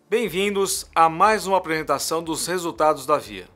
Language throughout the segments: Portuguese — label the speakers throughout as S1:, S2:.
S1: Bem-vindos a mais uma apresentação dos resultados da Via.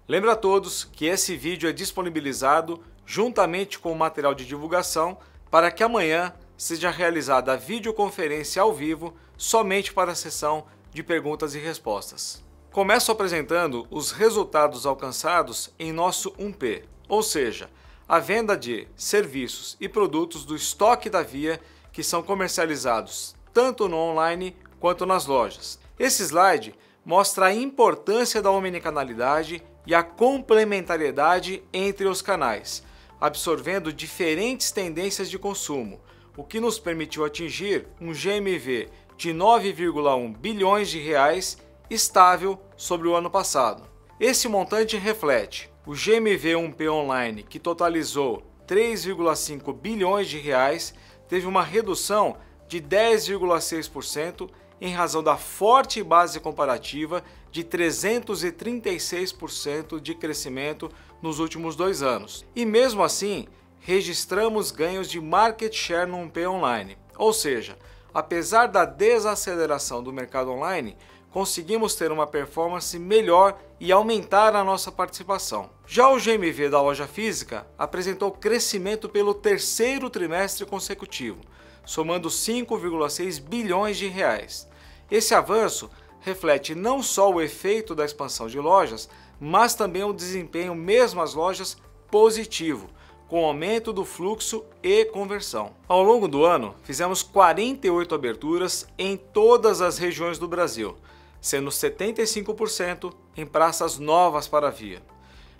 S1: Lembro a todos que esse vídeo é disponibilizado juntamente com o material de divulgação para que amanhã seja realizada a videoconferência ao vivo somente para a sessão de perguntas e respostas. Começo apresentando os resultados alcançados em nosso 1P, ou seja, a venda de serviços e produtos do estoque da Via que são comercializados tanto no online quanto nas lojas. Esse slide mostra a importância da omnicanalidade e a complementariedade entre os canais, absorvendo diferentes tendências de consumo, o que nos permitiu atingir um GMV de 9,1 bilhões de reais estável sobre o ano passado. Esse montante reflete o GMV 1P online, que totalizou 3,5 bilhões de reais, teve uma redução de 10,6% em razão da forte base comparativa de 336% de crescimento nos últimos 2 anos. E mesmo assim, registramos ganhos de market share no 1P online, ou seja, apesar da desaceleração do mercado online, conseguimos ter uma performance melhor e aumentar a nossa participação. Já o GMV da loja física apresentou crescimento pelo terceiro trimestre consecutivo, somando 5,6 bilhões de reais. Esse avanço reflete não só o efeito da expansão de lojas, mas também o desempenho mesmo as lojas positivo, com aumento do fluxo e conversão. Ao longo do ano, fizemos 48 aberturas em todas as regiões do Brasil, sendo 75% em praças novas para a Via.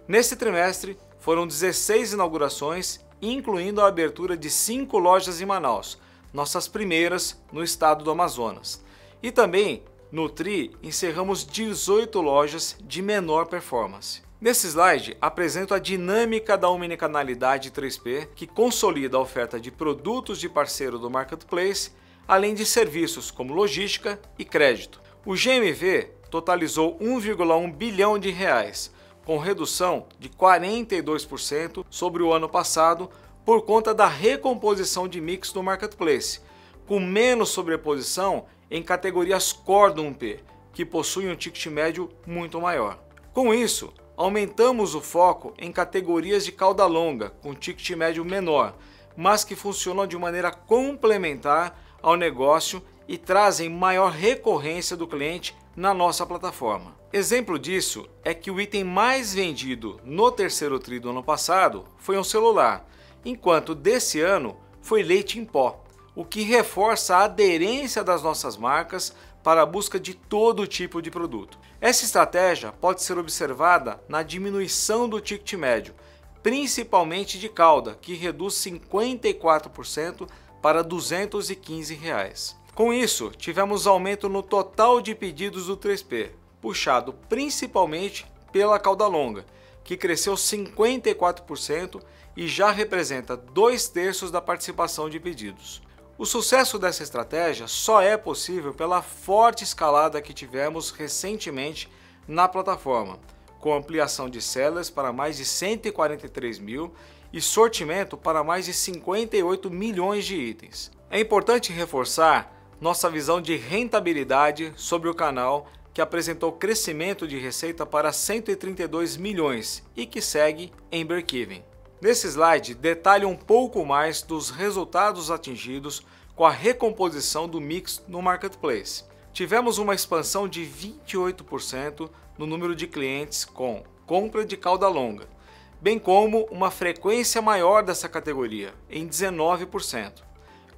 S1: Neste trimestre, foram 16 inaugurações, incluindo a abertura de 5 lojas em Manaus, nossas primeiras no estado do Amazonas. E também, no TRI, encerramos 18 lojas de menor performance. Nesse slide, apresento a dinâmica da omnicanalidade 3P, que consolida a oferta de produtos de parceiro do Marketplace, além de serviços como logística e crédito. O GMV totalizou 1,1 bilhão de reais, com redução de 42% sobre o ano passado por conta da recomposição de mix do Marketplace, com menos sobreposição em categorias core do 1P, que possuem um ticket médio muito maior. Com isso, aumentamos o foco em categorias de cauda longa, com ticket médio menor, mas que funcionam de maneira complementar ao negócio e trazem maior recorrência do cliente na nossa plataforma. Exemplo disso é que o item mais vendido no terceiro tri do ano passado foi um celular, enquanto desse ano foi leite em pó, o que reforça a aderência das nossas marcas para a busca de todo tipo de produto. Essa estratégia pode ser observada na diminuição do ticket médio, principalmente de cauda, que reduz 54% para R$ 215 reais. Com isso, tivemos aumento no total de pedidos do 3P, puxado principalmente pela cauda longa, que cresceu 54% e já representa 2/3 da participação de pedidos. O sucesso dessa estratégia só é possível pela forte escalada que tivemos recentemente na plataforma, com ampliação de sellers para mais de 143 mil e sortimento para mais de 58 milhões de itens. É importante reforçar nossa visão de rentabilidade sobre o canal, que apresentou crescimento de receita para 132 milhões e que segue em break-even. Nesse slide, detalho um pouco mais dos resultados atingidos com a recomposição do mix no Marketplace. Tivemos uma expansão de 28% no número de clientes com compra de cauda longa, bem como uma frequência maior dessa categoria, em 19%.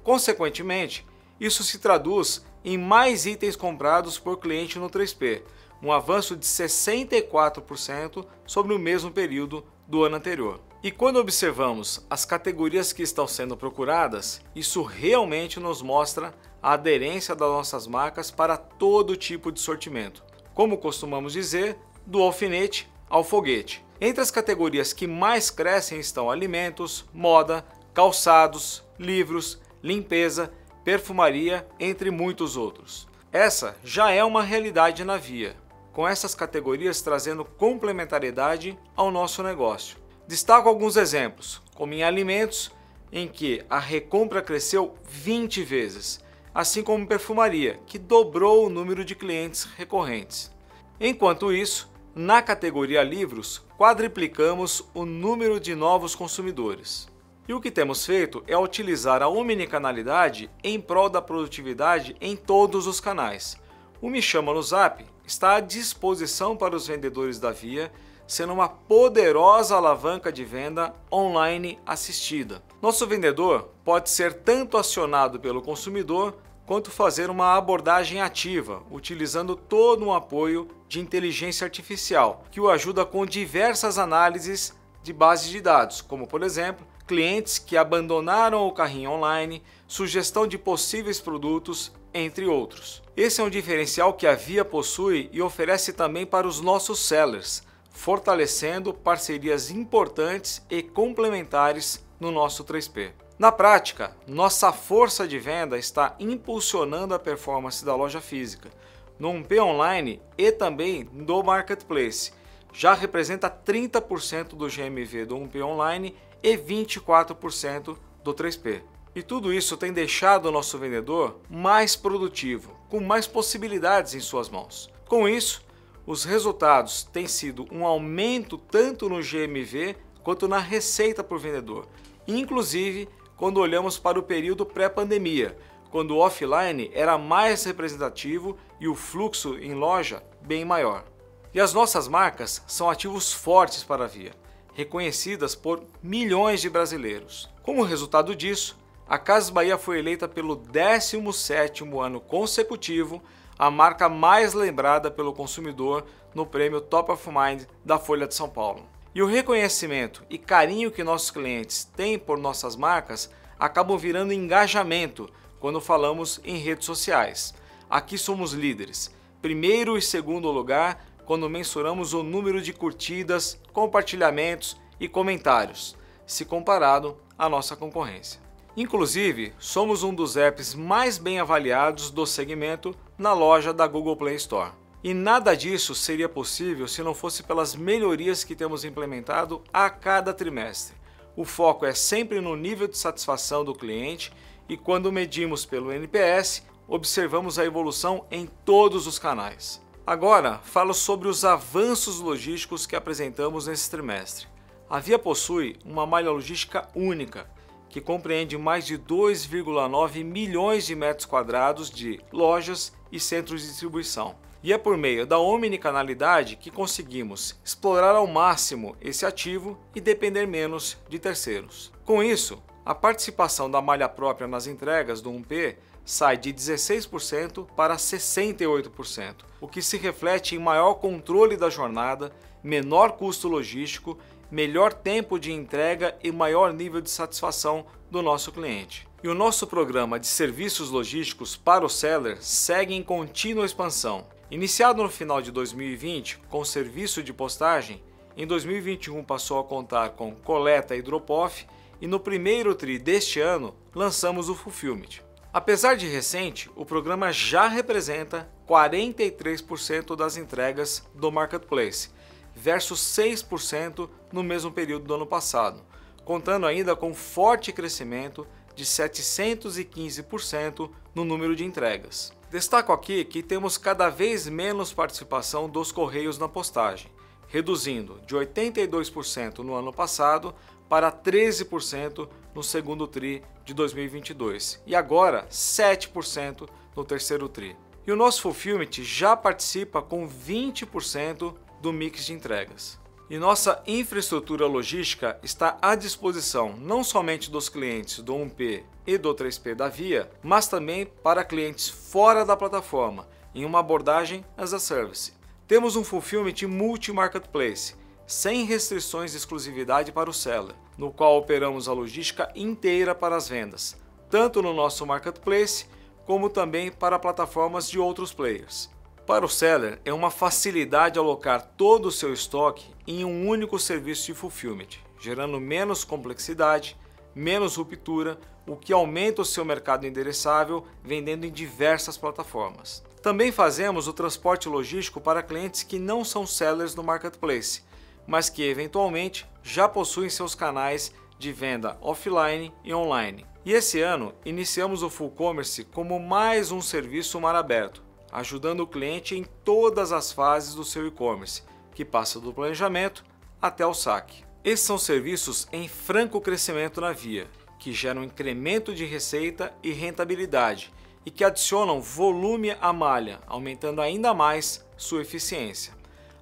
S1: Consequentemente, isso se traduz em mais itens comprados por cliente no 3P, um avanço de 64% sobre o mesmo período do ano anterior. E quando observamos as categorias que estão sendo procuradas, isso realmente nos mostra a aderência das nossas marcas para todo tipo de sortimento. Como costumamos dizer, do alfinete ao foguete. Entre as categorias que mais crescem estão alimentos, moda, calçados, livros, limpeza, perfumaria, entre muitos outros. Essa já é uma realidade na Via, com essas categorias trazendo complementariedade ao nosso negócio. Destaco alguns exemplos, como em alimentos, em que a recompra cresceu 20 vezes, assim como perfumaria, que dobrou o número de clientes recorrentes. Enquanto isso, na categoria livros, quadriplicamos o número de novos consumidores. E o que temos feito é utilizar a omnicanalidade em prol da produtividade em todos os canais. O Me Chama no Zap está à disposição para os vendedores da Via, sendo uma poderosa alavanca de venda online assistida. Nosso vendedor pode ser tanto acionado pelo consumidor quanto fazer uma abordagem ativa, utilizando todo um apoio de inteligência artificial, que o ajuda com diversas análises de bases de dados, como por exemplo, clientes que abandonaram o carrinho online, sugestão de possíveis produtos, entre outros. Esse é um diferencial que a Via possui e oferece também para os nossos sellers, fortalecendo parcerias importantes e complementares no nosso 3P. Na prática, nossa força de venda está impulsionando a performance da loja física, no 1P online e também do Marketplace. Já representa 30% do GMV do 1P online e 24% do 3P. E tudo isso tem deixado o nosso vendedor mais produtivo, com mais possibilidades em suas mãos. Com isso, os resultados têm sido um aumento tanto no GMV quanto na receita por vendedor, inclusive quando olhamos para o período pré-pandemia, quando o offline era mais representativo e o fluxo em loja bem maior. E as nossas marcas são ativos fortes para a Via, reconhecidas por milhões de brasileiros. Como resultado disso, a Casas Bahia foi eleita pelo 17º ano consecutivo a marca mais lembrada pelo consumidor no prêmio Top of Mind da Folha de São Paulo. E o reconhecimento e carinho que nossos clientes têm por nossas marcas acabam virando engajamento quando falamos em redes sociais. Aqui somos líderes, primeiro e segundo lugar quando mensuramos o número de curtidas, compartilhamentos e comentários, se comparado à nossa concorrência. Inclusive, somos um dos apps mais bem avaliados do segmento na loja da Google Play Store. E nada disso seria possível se não fosse pelas melhorias que temos implementado a cada trimestre. O foco é sempre no nível de satisfação do cliente e quando medimos pelo NPS, observamos a evolução em todos os canais. Agora, falo sobre os avanços logísticos que apresentamos nesse trimestre. A Via possui uma malha logística única, que compreende mais de 2,9 milhões de metros quadrados de lojas e centros de distribuição. E é por meio da omnicanalidade que conseguimos explorar ao máximo esse ativo e depender menos de terceiros. Com isso, a participação da malha própria nas entregas do 1P sai de 16% para 68%, o que se reflete em maior controle da jornada, menor custo logístico, melhor tempo de entrega e maior nível de satisfação do nosso cliente. E o nosso programa de serviços logísticos para o seller segue em contínua expansão. Iniciado no final de 2020 com serviço de postagem, em 2021 passou a contar com coleta e drop-off e no primeiro TRI deste ano lançamos o Fulfillment. Apesar de recente, o programa já representa 43% das entregas do Marketplace, versus 6% no mesmo período do ano passado, contando ainda com forte crescimento de 715% no número de entregas. Destaco aqui que temos cada vez menos participação dos Correios na postagem, reduzindo de 82% no ano passado para 13% no segundo TRI de 2022 e agora 7% no terceiro TRI. E o nosso Fulfillment já participa com 20% do mix de entregas. E nossa infraestrutura logística está à disposição não somente dos clientes do 1P e do 3P da Via, mas também para clientes fora da plataforma, em uma abordagem as a service. Temos um Fulfillment multi-marketplace, sem restrições de exclusividade para o seller, no qual operamos a logística inteira para as vendas, tanto no nosso marketplace, como também para plataformas de outros players. Para o seller, é uma facilidade alocar todo o seu estoque em um único serviço de fulfillment, gerando menos complexidade, menos ruptura, o que aumenta o seu mercado endereçável vendendo em diversas plataformas. Também fazemos o transporte logístico para clientes que não são sellers no marketplace, mas que eventualmente já possuem seus canais de venda offline e online. E esse ano, iniciamos o Full Commerce como mais um serviço mar aberto, ajudando o cliente em todas as fases do seu e-commerce, que passa do planejamento até o saque. Esses são serviços em franco crescimento na Via, que geram incremento de receita e rentabilidade e que adicionam volume à malha, aumentando ainda mais sua eficiência.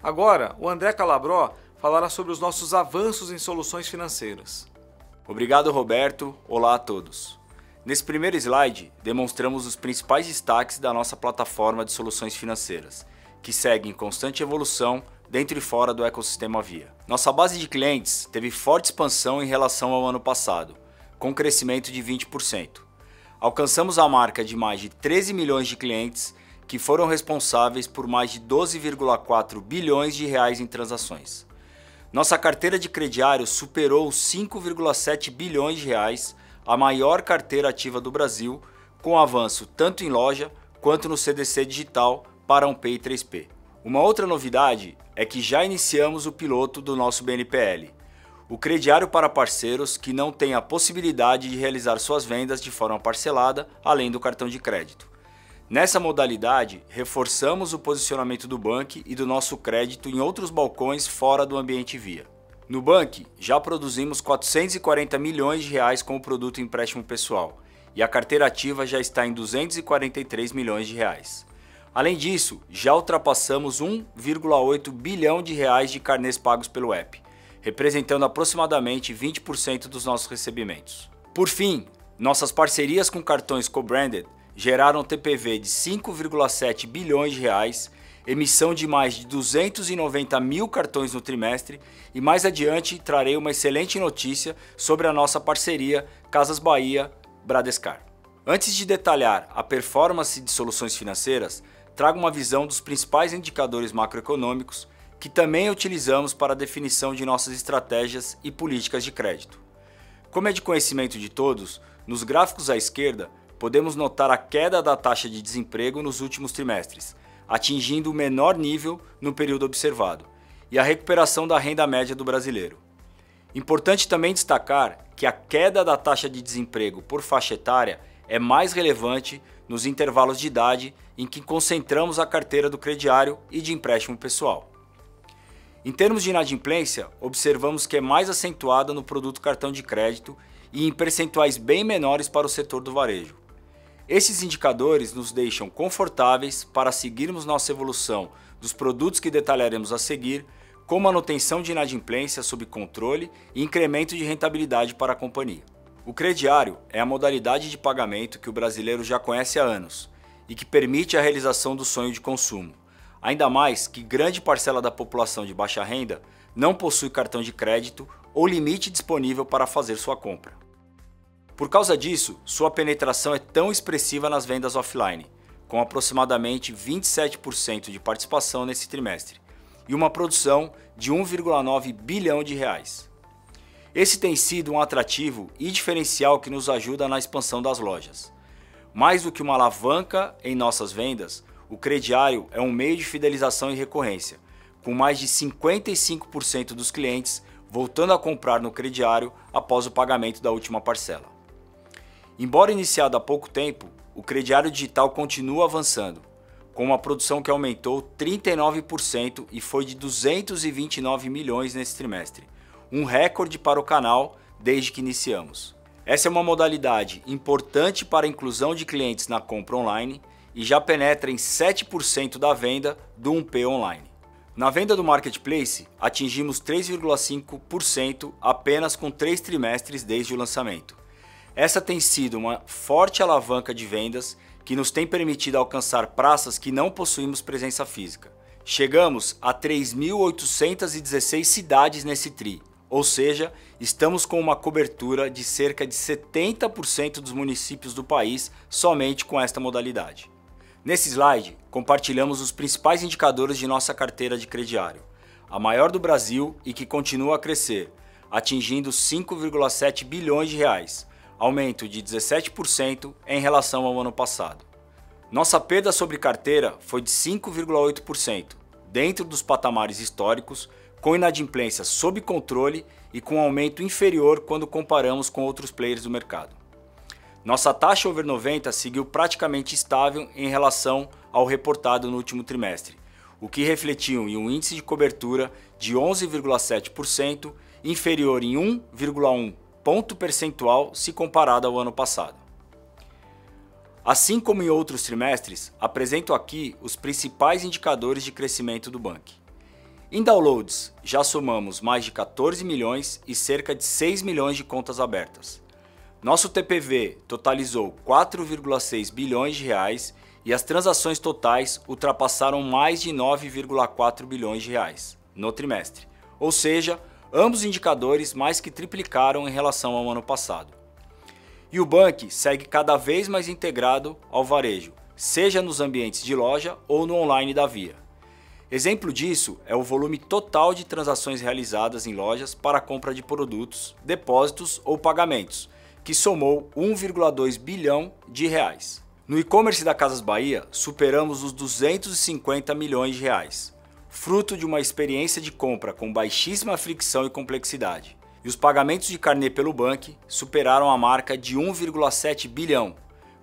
S1: Agora, o André Calabró falará sobre os nossos avanços em soluções financeiras.
S2: Obrigado, Roberto. Olá a todos. Nesse primeiro slide, demonstramos os principais destaques da nossa plataforma de soluções financeiras, que segue em constante evolução dentro e fora do ecossistema Via. Nossa base de clientes teve forte expansão em relação ao ano passado, com crescimento de 20%. Alcançamos a marca de mais de 13 milhões de clientes que foram responsáveis por mais de 12,4 bilhões de reais em transações. Nossa carteira de crediário superou os 5,7 bilhões de reais, a maior carteira ativa do Brasil, com avanço tanto em loja quanto no CDC digital para PayPay 3P. Uma outra novidade é que já iniciamos o piloto do nosso BNPL, o crediário para parceiros que não têm a possibilidade de realizar suas vendas de forma parcelada, além do cartão de crédito. Nessa modalidade, reforçamos o posicionamento do Bank e do nosso crédito em outros balcões fora do ambiente Via. No Bank, já produzimos 440 milhões de reais com o produto empréstimo pessoal e a carteira ativa já está em 243 milhões de reais. Além disso, já ultrapassamos 1,8 bilhão de reais de carnês pagos pelo app, representando aproximadamente 20% dos nossos recebimentos. Por fim, nossas parcerias com cartões co-branded geraram TPV de 5,7 bilhões de reais, emissão de mais de 290 mil cartões no trimestre e mais adiante trarei uma excelente notícia sobre a nossa parceria Casas Bahia Bradescar. Antes de detalhar a performance de soluções financeiras, trago uma visão dos principais indicadores macroeconômicos que também utilizamos para a definição de nossas estratégias e políticas de crédito. Como é de conhecimento de todos, nos gráficos à esquerda podemos notar a queda da taxa de desemprego nos últimos trimestres, atingindo o menor nível no período observado, e a recuperação da renda média do brasileiro. Importante também destacar que a queda da taxa de desemprego por faixa etária é mais relevante nos intervalos de idade em que concentramos a carteira do crediário e de empréstimo pessoal. Em termos de inadimplência, observamos que é mais acentuada no produto cartão de crédito e em percentuais bem menores para o setor do varejo. Esses indicadores nos deixam confortáveis para seguirmos nossa evolução dos produtos que detalharemos a seguir, com manutenção de inadimplência sob controle e incremento de rentabilidade para a companhia. O crediário é a modalidade de pagamento que o brasileiro já conhece há anos e que permite a realização do sonho de consumo, ainda mais que grande parcela da população de baixa renda não possui cartão de crédito ou limite disponível para fazer sua compra. Por causa disso, sua penetração é tão expressiva nas vendas offline, com aproximadamente 27% de participação nesse trimestre, e uma produção de 1,9 bilhão de reais. Esse tem sido um atrativo e diferencial que nos ajuda na expansão das lojas. Mais do que uma alavanca em nossas vendas, o crediário é um meio de fidelização e recorrência, com mais de 55% dos clientes voltando a comprar no crediário após o pagamento da última parcela. Embora iniciado há pouco tempo, o crediário digital continua avançando, com uma produção que aumentou 39% e foi de 229 milhões nesse trimestre, um recorde para o canal desde que iniciamos. Essa é uma modalidade importante para a inclusão de clientes na compra online e já penetra em 7% da venda do 1P online. Na venda do Marketplace, atingimos 3,5% apenas com 3 trimestres desde o lançamento. Essa tem sido uma forte alavanca de vendas que nos tem permitido alcançar praças que não possuímos presença física. Chegamos a 3.816 cidades nesse TRI, ou seja, estamos com uma cobertura de cerca de 70% dos municípios do país somente com esta modalidade. Nesse slide, compartilhamos os principais indicadores de nossa carteira de crediário, a maior do Brasil e que continua a crescer, atingindo 5,7 bilhões de reais, aumento de 17% em relação ao ano passado. Nossa perda sobre carteira foi de 5,8%, dentro dos patamares históricos, com inadimplência sob controle e com aumento inferior quando comparamos com outros players do mercado. Nossa taxa over 90 seguiu praticamente estável em relação ao reportado no último trimestre, o que refletiu em um índice de cobertura de 11,7%, inferior em 1,1 ponto percentual se comparado ao ano passado. Assim como em outros trimestres, apresento aqui os principais indicadores de crescimento do Bank. Em downloads, já somamos mais de 14 milhões e cerca de 6 milhões de contas abertas. Nosso TPV totalizou 4,6 bilhões de reais e as transações totais ultrapassaram mais de 9,4 bilhões de reais no trimestre, ou seja, ambos indicadores mais que triplicaram em relação ao ano passado. E o Bank segue cada vez mais integrado ao varejo, seja nos ambientes de loja ou no online da Via. Exemplo disso é o volume total de transações realizadas em lojas para a compra de produtos, depósitos ou pagamentos, que somou 1,2 bilhão de reais. No e-commerce da Casas Bahia, superamos os 250 milhões de reais, fruto de uma experiência de compra com baixíssima fricção e complexidade. E os pagamentos de carnê pelo Bank superaram a marca de 1,7 bilhão,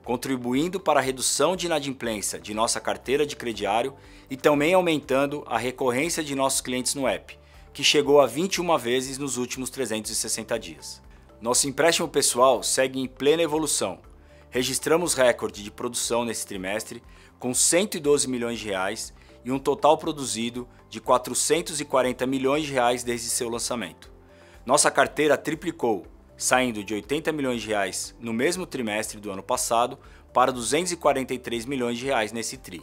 S2: contribuindo para a redução de inadimplência de nossa carteira de crediário e também aumentando a recorrência de nossos clientes no app, que chegou a 21 vezes nos últimos 360 dias. Nosso empréstimo pessoal segue em plena evolução. Registramos recorde de produção nesse trimestre com 112 milhões de reais e um total produzido de 440 milhões de reais desde seu lançamento. Nossa carteira triplicou, saindo de 80 milhões de reais no mesmo trimestre do ano passado para 243 milhões de reais nesse TRI.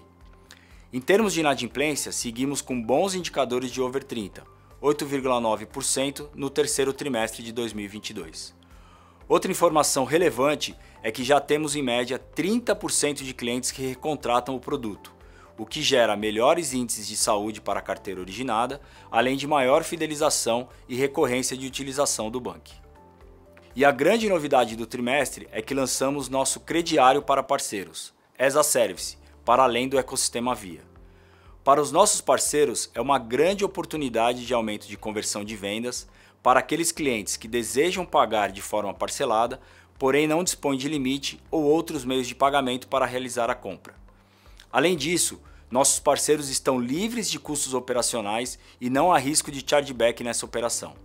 S2: Em termos de inadimplência, seguimos com bons indicadores de over 30, 8,9% no terceiro trimestre de 2022. Outra informação relevante é que já temos em média 30% de clientes que recontratam o produto, o que gera melhores índices de saúde para a carteira originada, além de maior fidelização e recorrência de utilização do Bank. E a grande novidade do trimestre é que lançamos nosso crediário para parceiros, as a Service, para além do ecossistema Via. Para os nossos parceiros é uma grande oportunidade de aumento de conversão de vendas para aqueles clientes que desejam pagar de forma parcelada, porém não dispõem de limite ou outros meios de pagamento para realizar a compra. Além disso, nossos parceiros estão livres de custos operacionais e não há risco de chargeback nessa operação.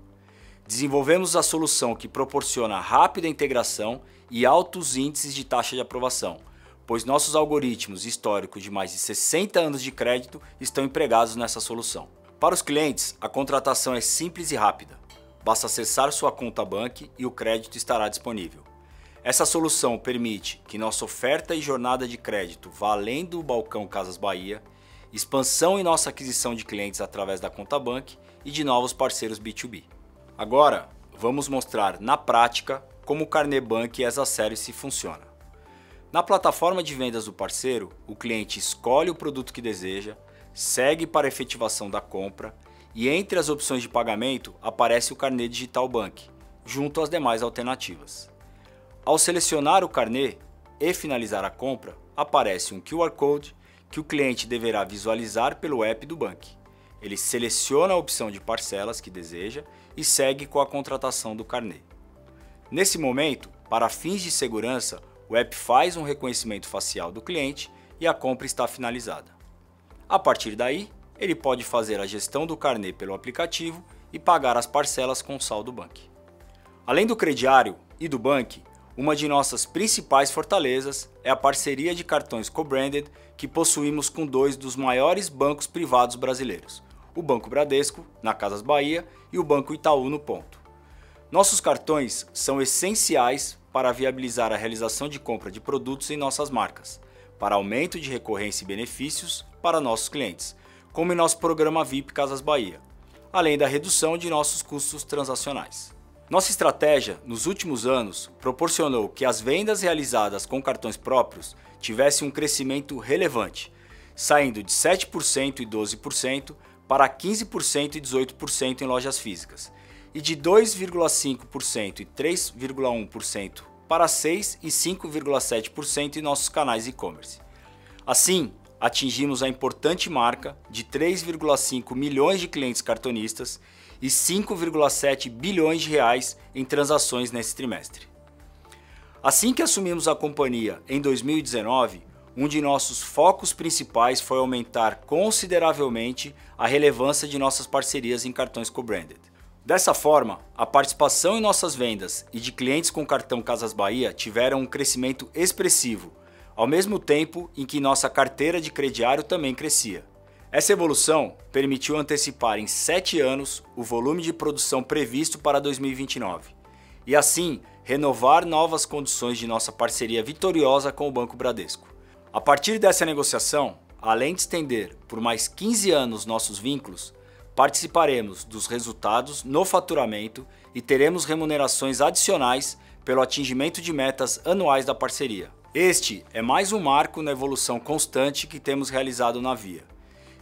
S2: Desenvolvemos a solução que proporciona rápida integração e altos índices de taxa de aprovação, pois nossos algoritmos históricos de mais de 60 anos de crédito estão empregados nessa solução. Para os clientes, a contratação é simples e rápida. Basta acessar sua conta Bank e o crédito estará disponível. Essa solução permite que nossa oferta e jornada de crédito vá além do balcão Casas Bahia, expansão em nossa aquisição de clientes através da conta Bank e de novos parceiros B2B. Agora, vamos mostrar na prática como o Carnê Bank as a Service funciona. Na plataforma de vendas do parceiro, o cliente escolhe o produto que deseja, segue para a efetivação da compra e entre as opções de pagamento aparece o Carnê Digital Bank, junto às demais alternativas. Ao selecionar o carnê e finalizar a compra, aparece um QR Code que o cliente deverá visualizar pelo app do Bank. Ele seleciona a opção de parcelas que deseja e segue com a contratação do carnê. Nesse momento, para fins de segurança, o app faz um reconhecimento facial do cliente e a compra está finalizada. A partir daí, ele pode fazer a gestão do carnê pelo aplicativo e pagar as parcelas com o saldo Bank. Além do crediário e do Bank, uma de nossas principais fortalezas é a parceria de cartões co-branded que possuímos com dois dos maiores bancos privados brasileiros, o Banco Bradesco, na Casas Bahia, e o Banco Itaú, no Ponto. Nossos cartões são essenciais para viabilizar a realização de compra de produtos em nossas marcas, para aumento de recorrência e benefícios para nossos clientes, como em nosso programa VIP Casas Bahia, além da redução de nossos custos transacionais. Nossa estratégia, nos últimos anos, proporcionou que as vendas realizadas com cartões próprios tivessem um crescimento relevante, saindo de 7% e 12% para 15% e 18% em lojas físicas, e de 2,5% e 3,1% para 6% e 5,7% em nossos canais e-commerce. Assim, atingimos a importante marca de 3,5 milhões de clientes cartonistas e 5,7 bilhões de reais em transações nesse trimestre. Assim que assumimos a companhia em 2019, um de nossos focos principais foi aumentar consideravelmente a relevância de nossas parcerias em cartões co-branded. Dessa forma, a participação em nossas vendas e de clientes com cartão Casas Bahia tiveram um crescimento expressivo, ao mesmo tempo em que nossa carteira de crediário também crescia. Essa evolução permitiu antecipar em 7 anos o volume de produção previsto para 2029 e assim renovar novas condições de nossa parceria vitoriosa com o Banco Bradesco. A partir dessa negociação, além de estender por mais 15 anos nossos vínculos, participaremos dos resultados no faturamento e teremos remunerações adicionais pelo atingimento de metas anuais da parceria. Este é mais um marco na evolução constante que temos realizado na Via.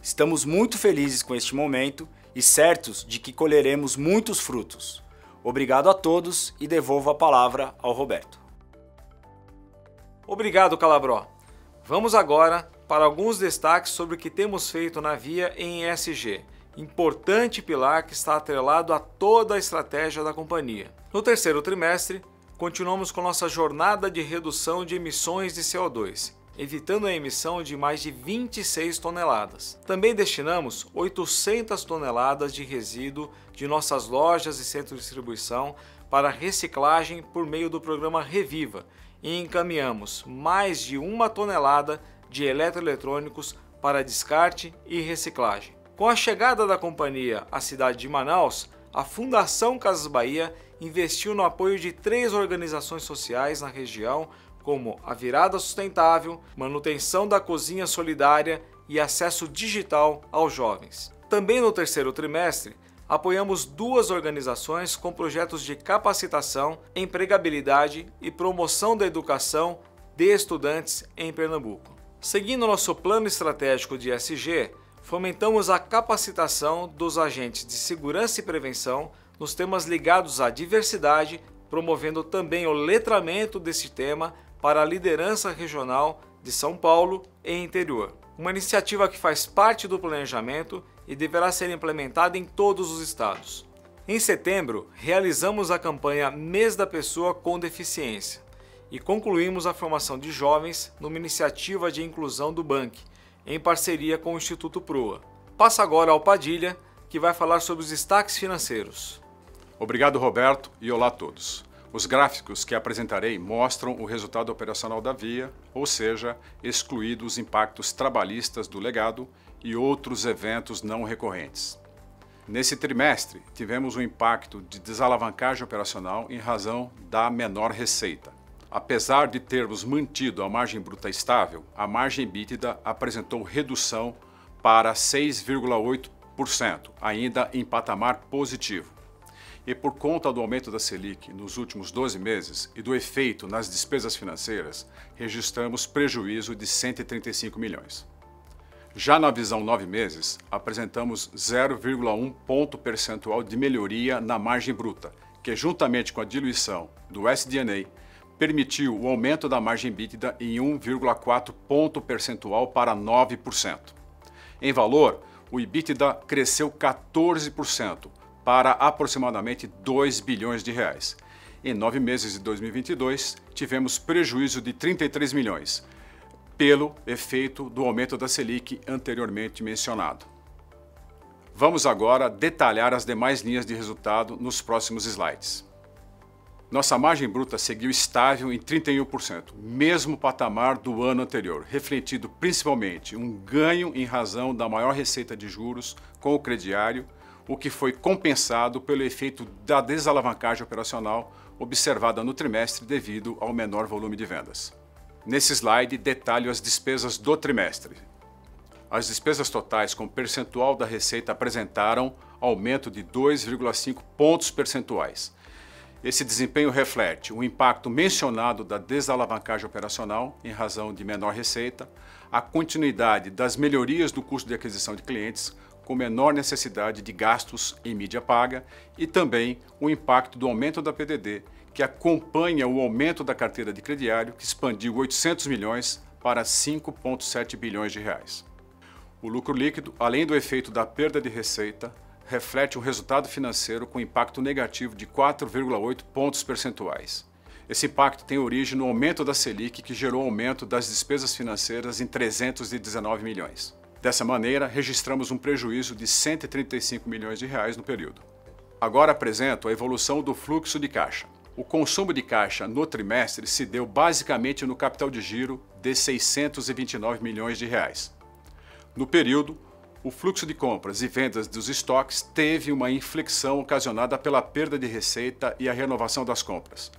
S2: Estamos muito felizes com este momento e certos de que colheremos muitos frutos. Obrigado a todos e devolvo a palavra ao Roberto.
S1: Obrigado, Calabró. Vamos agora para alguns destaques sobre o que temos feito na Via em ESG, importante pilar que está atrelado a toda a estratégia da companhia. No terceiro trimestre, continuamos com nossa jornada de redução de emissões de CO2, evitando a emissão de mais de 26 toneladas. Também destinamos 800 toneladas de resíduo de nossas lojas e centros de distribuição para reciclagem por meio do programa Reviva e encaminhamos mais de 1 tonelada de eletroeletrônicos para descarte e reciclagem. Com a chegada da companhia à cidade de Manaus, a Fundação Casas Bahia investiu no apoio de 3 organizações sociais na região, como a Virada Sustentável, manutenção da cozinha solidária e acesso digital aos jovens. Também no terceiro trimestre, apoiamos 2 organizações com projetos de capacitação, empregabilidade e promoção da educação de estudantes em Pernambuco. Seguindo nosso plano estratégico de ESG, fomentamos a capacitação dos agentes de segurança e prevenção nos temas ligados à diversidade, promovendo também o letramento desse tema para a liderança regional de São Paulo e interior. Uma iniciativa que faz parte do planejamento e deverá ser implementada em todos os estados. Em setembro, realizamos a campanha Mês da Pessoa com Deficiência e concluímos a formação de jovens numa iniciativa de inclusão do BANC, em parceria com o Instituto Proa. Passa agora ao Padilha, que vai falar sobre os destaques financeiros.
S3: Obrigado, Roberto, e olá a todos. Os gráficos que apresentarei mostram o resultado operacional da Via, ou seja, excluídos os impactos trabalhistas do legado e outros eventos não recorrentes. Nesse trimestre, tivemos um impacto de desalavancagem operacional em razão da menor receita. Apesar de termos mantido a margem bruta estável, a margem EBITDA apresentou redução para 6,8%, ainda em patamar positivo. E por conta do aumento da Selic nos últimos 12 meses e do efeito nas despesas financeiras, registramos prejuízo de 135 milhões. Já na visão 9 meses, apresentamos 0,1 ponto percentual de melhoria na margem bruta, que juntamente com a diluição do SG&A, permitiu o aumento da margem EBITDA em 1,4 ponto percentual para 9%. Em valor, o EBITDA cresceu 14%, para aproximadamente 2 bilhões de reais. Em 9 meses de 2022, tivemos prejuízo de 33 milhões, pelo efeito do aumento da Selic anteriormente mencionado. Vamos agora detalhar as demais linhas de resultado nos próximos slides. Nossa margem bruta seguiu estável em 31%, mesmo patamar do ano anterior, refletindo principalmente um ganho em razão da maior receita de juros com o crediário, o que foi compensado pelo efeito da desalavancagem operacional observada no trimestre devido ao menor volume de vendas. Nesse slide, detalho as despesas do trimestre. As despesas totais com percentual da receita apresentaram aumento de 2,5 pontos percentuais. Esse desempenho reflete o impacto mencionado da desalavancagem operacional em razão de menor receita, a continuidade das melhorias do custo de aquisição de clientes, com menor necessidade de gastos em mídia paga e também o impacto do aumento da PDD, que acompanha o aumento da carteira de crediário, que expandiu 800 milhões para 5,7 bilhões de reais. O lucro líquido, além do efeito da perda de receita, reflete um resultado financeiro com impacto negativo de 4,8 pontos percentuais. Esse impacto tem origem no aumento da Selic, que gerou aumento das despesas financeiras em 319 milhões. Dessa maneira, registramos um prejuízo de 135 milhões de reais no período. Agora apresento a evolução do fluxo de caixa. O consumo de caixa no trimestre se deu basicamente no capital de giro de 629 milhões de reais. No período, o fluxo de compras e vendas dos estoques teve uma inflexão ocasionada pela perda de receita e a renovação das compras.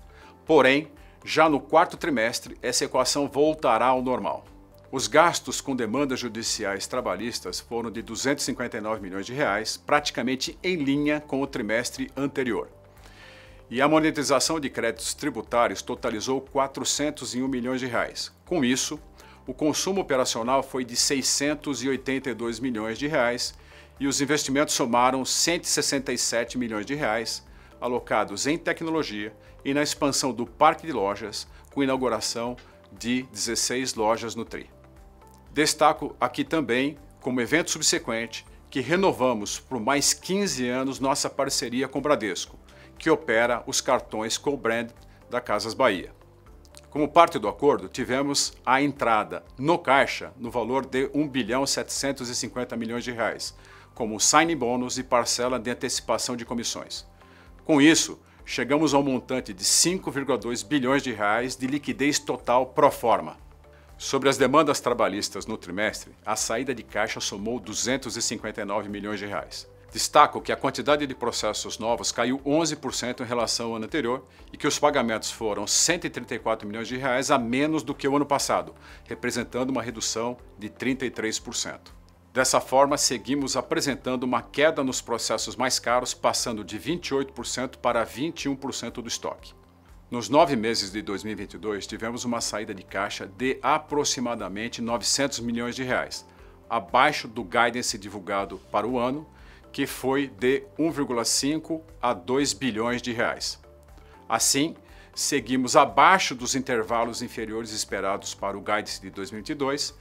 S3: Porém, já no quarto trimestre, essa equação voltará ao normal. Os gastos com demandas judiciais trabalhistas foram de 259 milhões de reais, praticamente em linha com o trimestre anterior. E a monetização de créditos tributários totalizou 401 milhões de reais. Com isso, o consumo operacional foi de 682 milhões de reais e os investimentos somaram 167 milhões de reais, alocados em tecnologia e na expansão do parque de lojas, com inauguração de 16 lojas no TRI. Destaco aqui também, como evento subsequente, que renovamos por mais 15 anos nossa parceria com o Bradesco, que opera os cartões co-brand da Casas Bahia. Como parte do acordo, tivemos a entrada no caixa no valor de 1.750 bilhões de reais, como signing bônus e parcela de antecipação de comissões. Com isso, chegamos ao montante de 5,2 bilhões de reais de liquidez total pro forma. Sobre as demandas trabalhistas no trimestre, a saída de caixa somou 259 milhões de reais. Destaco que a quantidade de processos novos caiu 11% em relação ao ano anterior e que os pagamentos foram 134 milhões de reais a menos do que o ano passado, representando uma redução de 33%. Dessa forma, seguimos apresentando uma queda nos processos mais caros, passando de 28% para 21% do estoque. Nos 9 meses de 2022, tivemos uma saída de caixa de aproximadamente 900 milhões de reais, abaixo do guidance divulgado para o ano, que foi de 1,5 a 2 bilhões de reais. Assim, seguimos abaixo dos intervalos inferiores esperados para o guidance de 2022,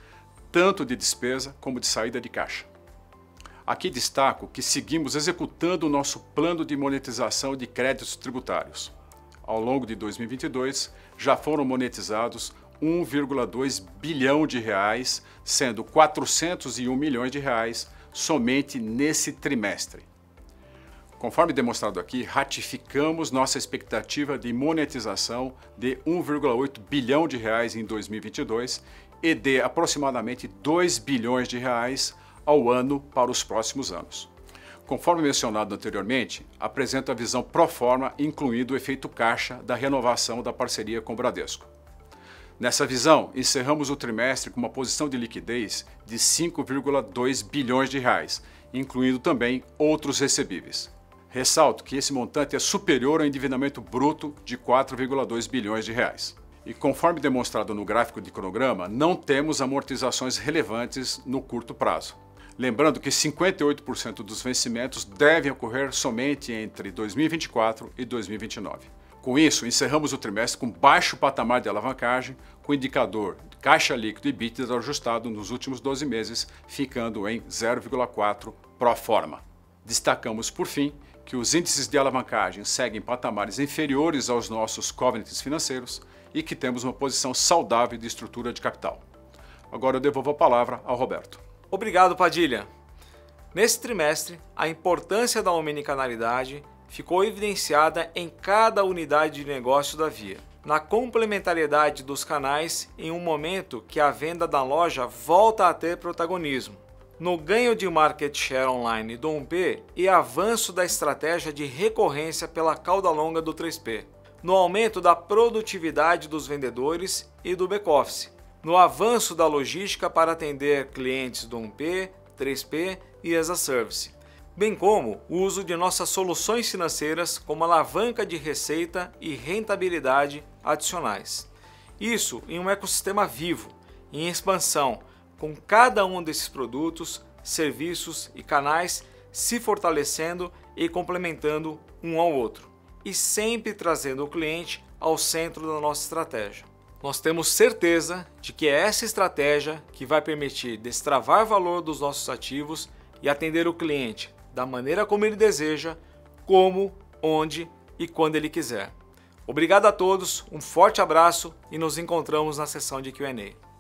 S3: tanto de despesa como de saída de caixa. Aqui destaco que seguimos executando o nosso plano de monetização de créditos tributários. Ao longo de 2022, já foram monetizados 1,2 bilhão de reais, sendo 401 milhões de reais somente nesse trimestre. Conforme demonstrado aqui, ratificamos nossa expectativa de monetização de 1,8 bilhão de reais em 2022 e de aproximadamente 2 bilhões de reais ao ano para os próximos anos. Conforme mencionado anteriormente, apresento a visão pro forma, incluindo o efeito caixa da renovação da parceria com o Bradesco. Nessa visão, encerramos o trimestre com uma posição de liquidez de 5,2 bilhões de reais, incluindo também outros recebíveis. Ressalto que esse montante é superior ao endividamento bruto de 4,2 bilhões de reais. E conforme demonstrado no gráfico de cronograma, não temos amortizações relevantes no curto prazo. Lembrando que 58% dos vencimentos devem ocorrer somente entre 2024 e 2029. Com isso, encerramos o trimestre com baixo patamar de alavancagem, com o indicador de caixa líquido e EBITDA ajustado nos últimos 12 meses, ficando em 0,4 pro forma. Destacamos, por fim, que os índices de alavancagem seguem patamares inferiores aos nossos covenants financeiros e que temos uma posição saudável de estrutura de capital. Agora eu devolvo a palavra ao Roberto.
S1: Obrigado, Padilha. Nesse trimestre, a importância da omnicanalidade ficou evidenciada em cada unidade de negócio da Via, na complementariedade dos canais em um momento que a venda da loja volta a ter protagonismo, no ganho de market share online do 1P e avanço da estratégia de recorrência pela cauda longa do 3P, no aumento da produtividade dos vendedores e do back-office, no avanço da logística para atender clientes do 1P, 3P e as a Service, bem como o uso de nossas soluções financeiras como alavanca de receita e rentabilidade adicionais. Isso em um ecossistema vivo, em expansão, com cada um desses produtos, serviços e canais se fortalecendo e complementando um ao outro, e sempre trazendo o cliente ao centro da nossa estratégia. Nós temos certeza de que é essa estratégia que vai permitir destravar valor dos nossos ativos e atender o cliente da maneira como ele deseja, como, onde e quando ele quiser. Obrigado a todos, um forte abraço e nos encontramos na sessão de Q&A.